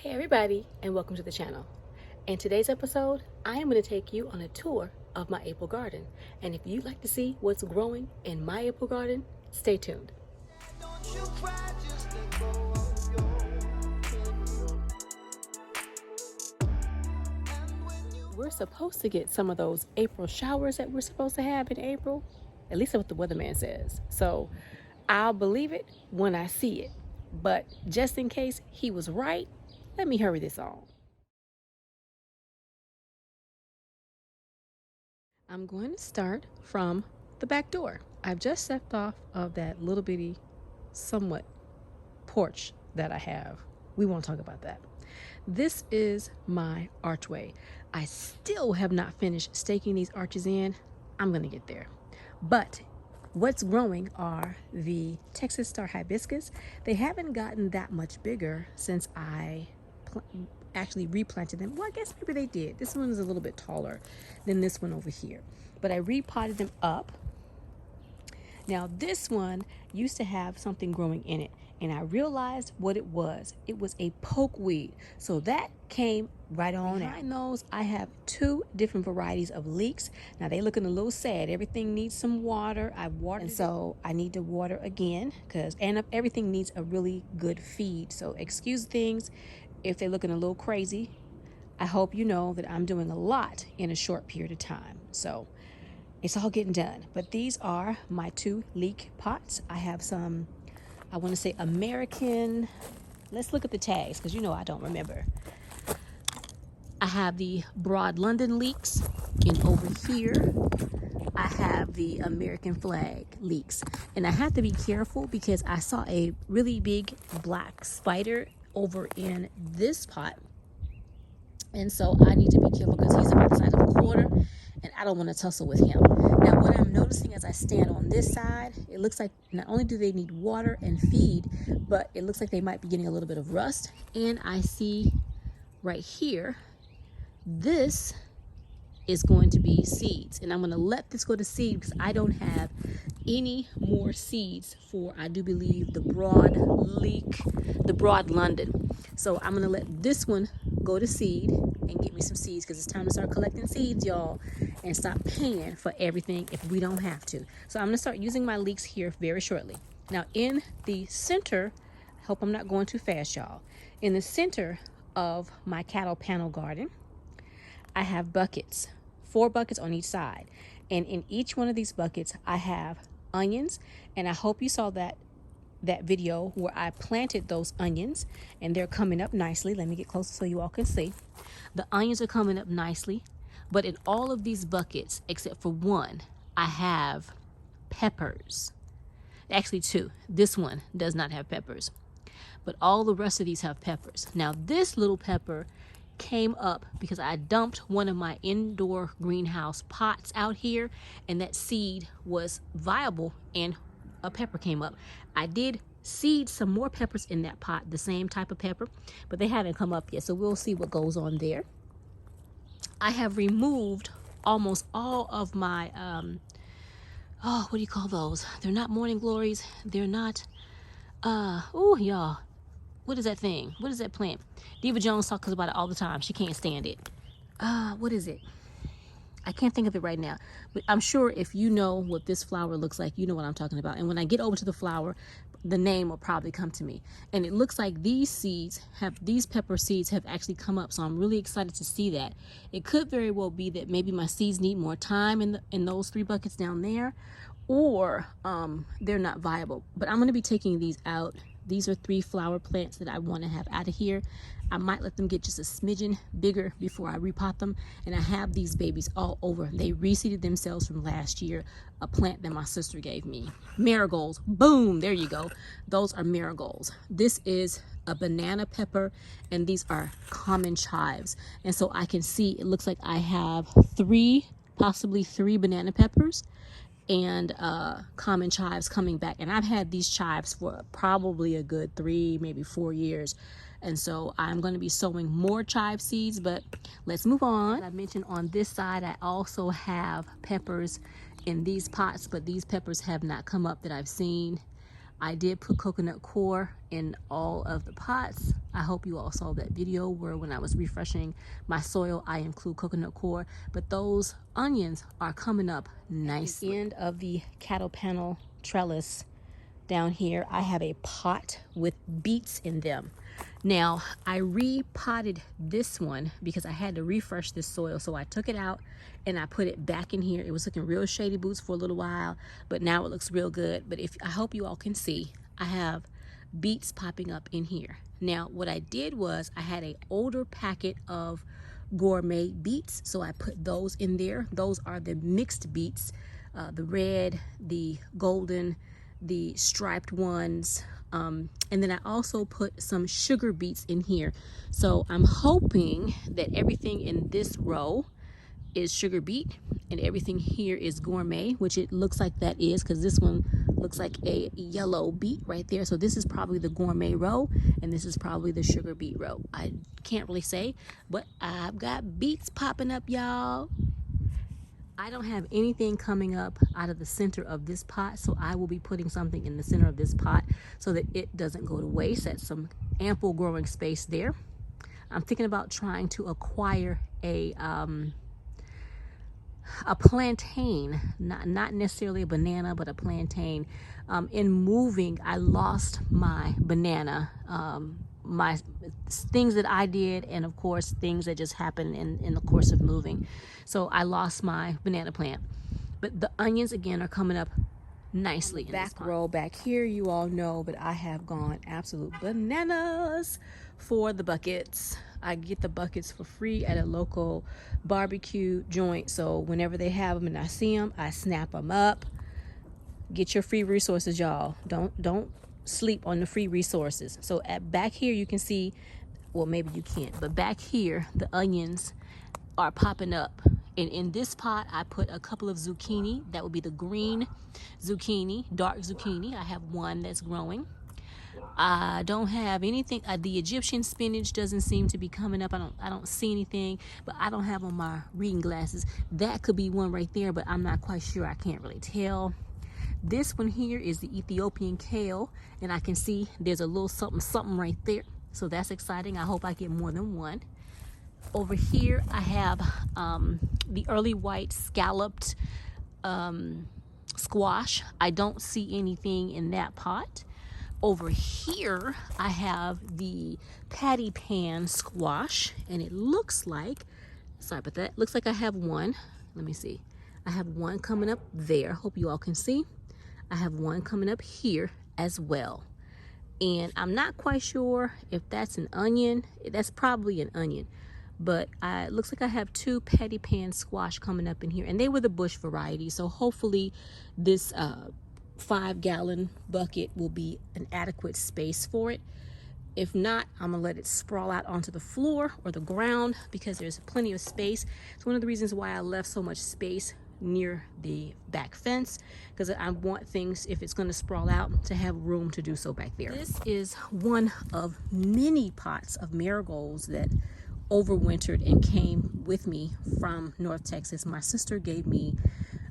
Hey everybody, and welcome to the channel. In today's episode, I am going to take you on a tour of my April garden. And if you'd like to see what's growing in my April garden, stay tuned. We're supposed to get some of those April showers that we're supposed to have in April. At least that's what the weatherman says. So I'll believe it when I see it. But just in case he was right, let me hurry this on. I'm going to start from the back door. I've just stepped off of that little bitty, somewhat porch that I have. We won't talk about that. This is my archway. I still have not finished staking these arches in. I'm going to get there. But what's growing are the Texas Star Hibiscus. They haven't gotten that much bigger since I actually replanted them. Well, I guess maybe they did. This one is a little bit taller than this one over here. But I repotted them up. Now this one used to have something growing in it, and I realized what it was. It was a pokeweed. So that came right on out. Behind those, I have two different varieties of leeks. Now they looking a little sad. Everything needs some water. I watered, and so I need to water again and everything needs a really good feed. So excuse things if they're looking a little crazy. I hope you know that I'm doing a lot in a short period of time. So it's all getting done. But these are my two leek pots. I have some, I want to say American. Let's look at the tags because you know I don't remember. I have the Broad London leeks, and over here I have the American flag leeks. And I have to be careful because I saw a really big black spider over in this pot, and so I need to be careful because he's about the size of a quarter and I don't want to tussle with him. Now what I'm noticing as I stand on this side, it looks like not only do they need water and feed, but it looks like they might be getting a little bit of rust. And I see right here, this is going to be seeds, and I'm going to let this go to seed because I don't have any more seeds for, I do believe, the Broad London. So I'm going to let this one go to seed and get me some seeds because it's time to start collecting seeds, y'all, and stop paying for everything if we don't have to. So I'm going to start using my leeks here very shortly. Now in the center, I hope I'm not going too fast, y'all. In the center of my cattle panel garden, I have buckets, 4 buckets on each side. And in each one of these buckets, I have onions. And I hope you saw that video where I planted those onions, and they're coming up nicely. Let me get closer so you all can see. The onions are coming up nicely. But in all of these buckets, except for one, I have peppers. Actually 2. This one does not have peppers. But all the rest of these have peppers. Now this little pepper came up because I dumped one of my indoor greenhouse pots out here, and that seed was viable and a pepper came up. I did seed some more peppers in that pot, the same type of pepper, but they haven't come up yet, so we'll see what goes on there. I have removed almost all of my what do you call those? They're not morning glories. They're not oh y'all, what is that thing? What is that plant? Diva Jones talks about it all the time. She can't stand it. What is it? I can't think of it right now. But I'm sure if you know what this flower looks like, you know what I'm talking about. And when I get over to the flower, the name will probably come to me. And it looks like these pepper seeds have actually come up. So I'm really excited to see that. It could very well be that maybe my seeds need more time in those 3 buckets down there, or they're not viable. But I'm going to be taking these out. These are 3 flower plants that I want to have out of here. I might let them get just a smidgen bigger before I repot them. And I have these babies all over. They reseeded themselves from last year, a plant that my sister gave me. Marigolds. Boom. There you go. Those are marigolds. This is a banana pepper, and these are common chives. And so I can see, it looks like I have 3, possibly 3 banana peppers and common chives coming back. And I've had these chives for probably a good 3, maybe 4 years. And so I'm going to be sowing more chive seeds, but let's move on. As I mentioned, on this side, I also have peppers in these pots, but these peppers have not come up that I've seen. I did put coconut coir in all of the pots. I hope you all saw that video where when I was refreshing my soil, I include coconut coir, but those onions are coming up nicely. At the end of the cattle panel trellis down here, I have a pot with beets in them. Now, I repotted this one because I had to refresh this soil. So I took it out and I put it back in here. It was looking real shady boots for a little while, but now it looks real good. But I hope you all can see, I have beets popping up in here. Now, what I did was I had an older packet of gourmet beets, so I put those in there. Those are the mixed beets, the red, the golden, the striped ones, and then I also put some sugar beets in here. So I'm hoping that everything in this row is sugar beet and everything here is gourmet, which it looks like that is, because this one looks like a yellow beet right there. So this is probably the gourmet row and this is probably the sugar beet row. I can't really say, but I've got beets popping up, y'all. I don't have anything coming up out of the center of this pot, so I will be putting something in the center of this pot so that it doesn't go to waste. That's some ample growing space there. I'm thinking about trying to acquire a plantain, not necessarily a banana, but a plantain. In moving, I lost my banana, my things that I did, and of course things that just happened in the course of moving. So I lost my banana plant, but the onions again are coming up nicely. Back row back here, you all know, but I have gone absolute bananas for the buckets. I get the buckets for free at a local barbecue joint, so whenever they have them and I see them, I snap them up. Get your free resources, y'all. Don't sleep on the free resources. So back here you can see, well, maybe you can't, but back here the onions are popping up. And in this pot I put a couple of zucchini. That would be the green zucchini, dark zucchini. I have one that's growing. I don't have anything. The Egyptian spinach doesn't seem to be coming up. I don't see anything, but I don't have on my reading glasses. That could be one right there, but I'm not quite sure. I can't really tell. This one here is the Ethiopian kale, and I can see there's a little something right there. So that's exciting. I hope I get more than one. Over here I have the early white scalloped squash. I don't see anything in that pot. Over here I have the patty pan squash, and it looks like, sorry about that, looks like I have one. Let me see. I have one coming up there. Hope you all can see. I have one coming up here as well. And I'm not quite sure if that's an onion. That's probably an onion. But it looks like I have two patty pan squash coming up in here. And they were the bush variety. So hopefully this 5-gallon bucket will be an adequate space for it. If not, I'm gonna let it sprawl out onto the floor or the ground because there's plenty of space. It's one of the reasons why I left so much space near the back fence, because I want things, if it's going to sprawl out, to have room to do so back there. This is one of many pots of marigolds that overwintered and came with me from North Texas. My sister gave me,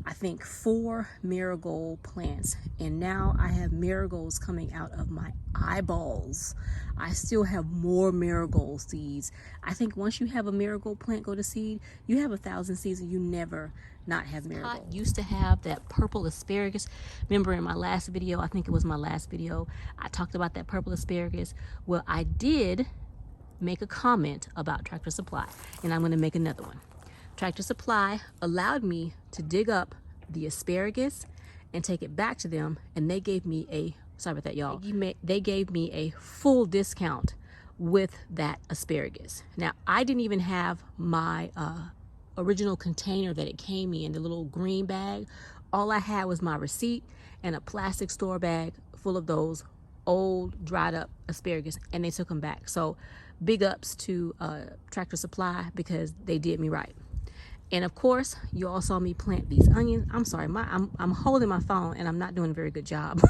I think, 4 marigold plants, and now I have marigolds coming out of my eyeballs. I still have more marigold seeds. I think once you have a marigold plant go to seed, you have 1,000 seeds and you never not have marigold. I used to have that purple asparagus. Remember in my last video, I think it was my last video, I talked about that purple asparagus. Well, I did make a comment about Tractor Supply, and I'm going to make another one. Tractor Supply allowed me to dig up the asparagus and take it back to them, and they gave me a, sorry about that, y'all, they gave me a full discount with that asparagus. Now, I didn't even have my original container that it came in, the little green bag. All I had was my receipt and a plastic store bag full of those old dried up asparagus, and they took them back. So big ups to Tractor Supply, because they did me right. And of course, you all saw me plant these onions. I'm sorry, I'm holding my phone and I'm not doing a very good job.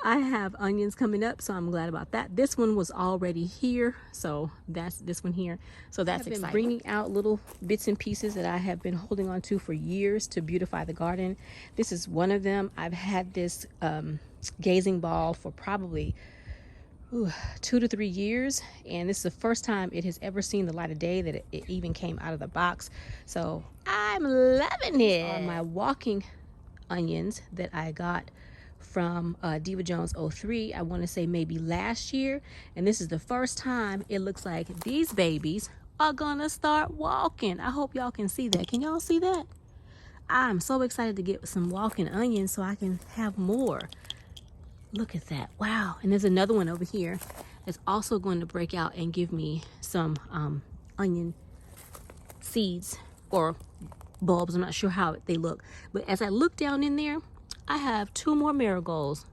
I have onions coming up, so I'm glad about that. This one was already here, so that's this one here. So that's exciting. I've been bringing out little bits and pieces that I have been holding on to for years to beautify the garden. This is one of them. I've had this gazing ball for probably 2 to 3 years, and this is the first time it has ever seen the light of day, that it even came out of the box. So I'm loving it. These are my walking onions that I got from Diva Jones 03, I want to say maybe last year, and this is the first time it looks like these babies are gonna start walking. I hope y'all can see that. Can y'all see that? I'm so excited to get some walking onions so I can have more. Look at that. Wow. And there's another one over here that's also going to break out and give me some onion seeds or bulbs. I'm not sure how they look, but as I look down in there, I have 2 more marigolds.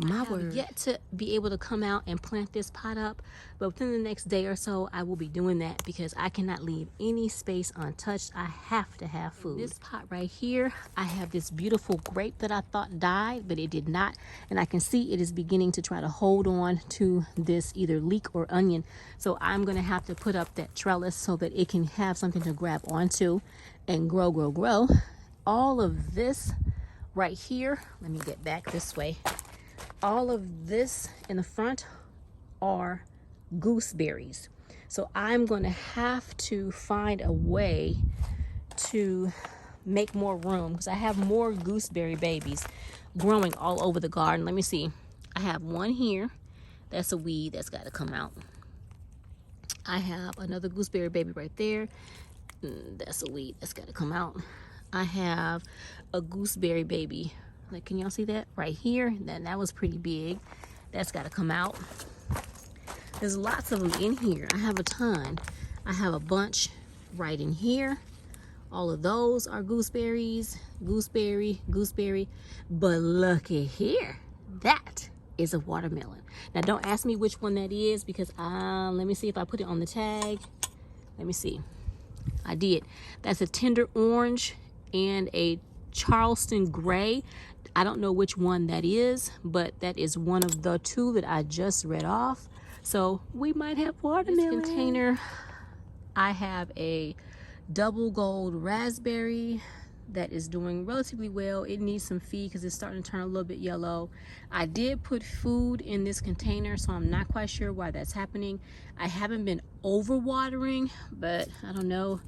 My word. I have yet to be able to come out and plant this pot up, but within the next day or so, I will be doing that because I cannot leave any space untouched. I have to have food. In this pot right here, I have this beautiful grape that I thought died, but it did not. And I can see it is beginning to try to hold on to this either leek or onion. So I'm gonna have to put up that trellis so that it can have something to grab onto and grow, grow, grow. All of this right here, let me get back this way. All of this in the front are gooseberries. So I'm going to have to find a way to make more room because I have more gooseberry babies growing all over the garden. Let me see. I have one here. That's a weed that's got to come out. I have another gooseberry baby right there. That's a weed that's got to come out. I have a gooseberry baby. Like, can y'all see that right here? That was pretty big. That's got to come out. There's lots of them in here. I have a ton. I have a bunch right in here. All of those are gooseberries. Gooseberry, gooseberry. But looky here. That is a watermelon. Now, don't ask me which one that is because let me see if I put it on the tag. Let me see. I did. That's a tender orange and a Charleston gray. I don't know which one that is, but that is one of the 2 that I just read off. So we might have watermelon. This container, I have a double gold raspberry that is doing relatively well. It needs some feed because it's starting to turn a little bit yellow. I did put food in this container, so I'm not quite sure why that's happening. I haven't been over watering, but I don't know.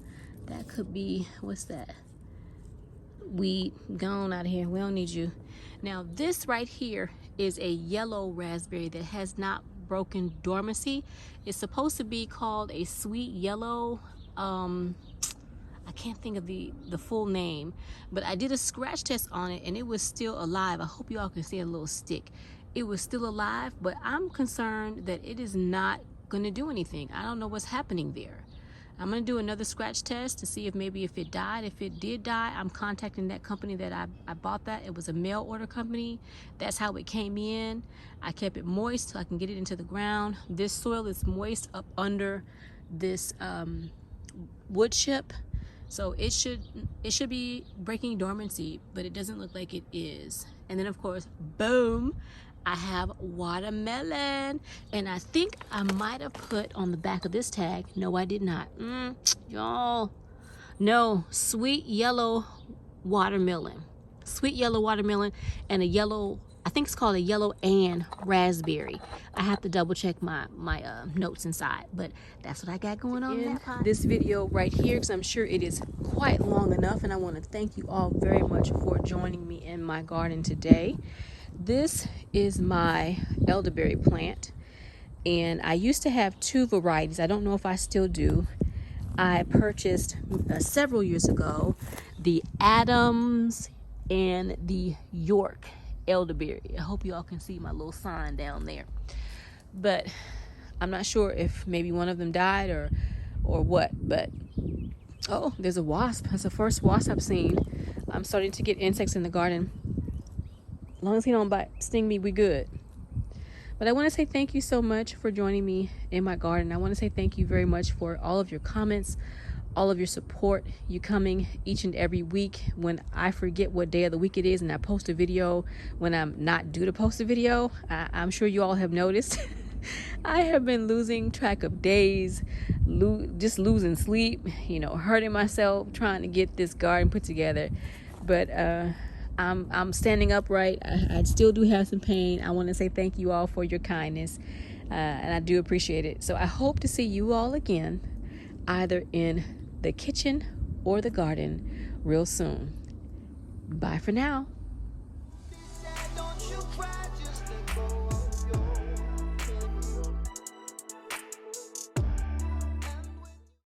That could be, what's that? Weed, gone out of here. We don't need you. Now this right here is a yellow raspberry that has not broken dormancy. It's supposed to be called a sweet yellow. I can't think of the full name, but I did a scratch test on it and it was still alive. I hope you all can see a little stick. It was still alive, but I'm concerned that it is not going to do anything. I don't know what's happening there. I'm going to do another scratch test to see if maybe if it died. If it did die, I'm contacting that company that I bought that. It was a mail order company. That's how it came in. I kept it moist so I can get it into the ground. This soil is moist up under this wood chip. So it should be breaking dormancy, but it doesn't look like it is. And then of course, boom, I have watermelon, and I think I might have put on the back of this tag. No, I did not. Y'all, no, sweet yellow watermelon. Sweet yellow watermelon and a yellow, I think it's called a yellow and raspberry. I have to double check my notes inside, but that's what I got going on in this video right here, because I'm sure it is quite long enough, and I want to thank you all very much for joining me in my garden today. This is my elderberry plant, and I used to have 2 varieties. I don't know if I still do. I purchased several years ago the Adams and the York elderberry. I hope you all can see my little sign down there, but I'm not sure if maybe one of them died or what. But oh, there's a wasp. That's the first wasp I've seen. I'm starting to get insects in the garden. As long as he don't sting me, we good. But I want to say thank you so much for joining me in my garden. I want to say thank you very much for all of your comments, all of your support, you coming each and every week when I forget what day of the week it is and I post a video when I'm not due to post a video. I'm sure you all have noticed. I have been losing track of days, just losing sleep, hurting myself trying to get this garden put together. But I'm standing upright. I still do have some pain. I want to say thank you all for your kindness, and I do appreciate it. So I hope to see you all again, either in the kitchen or the garden real soon. Bye for now.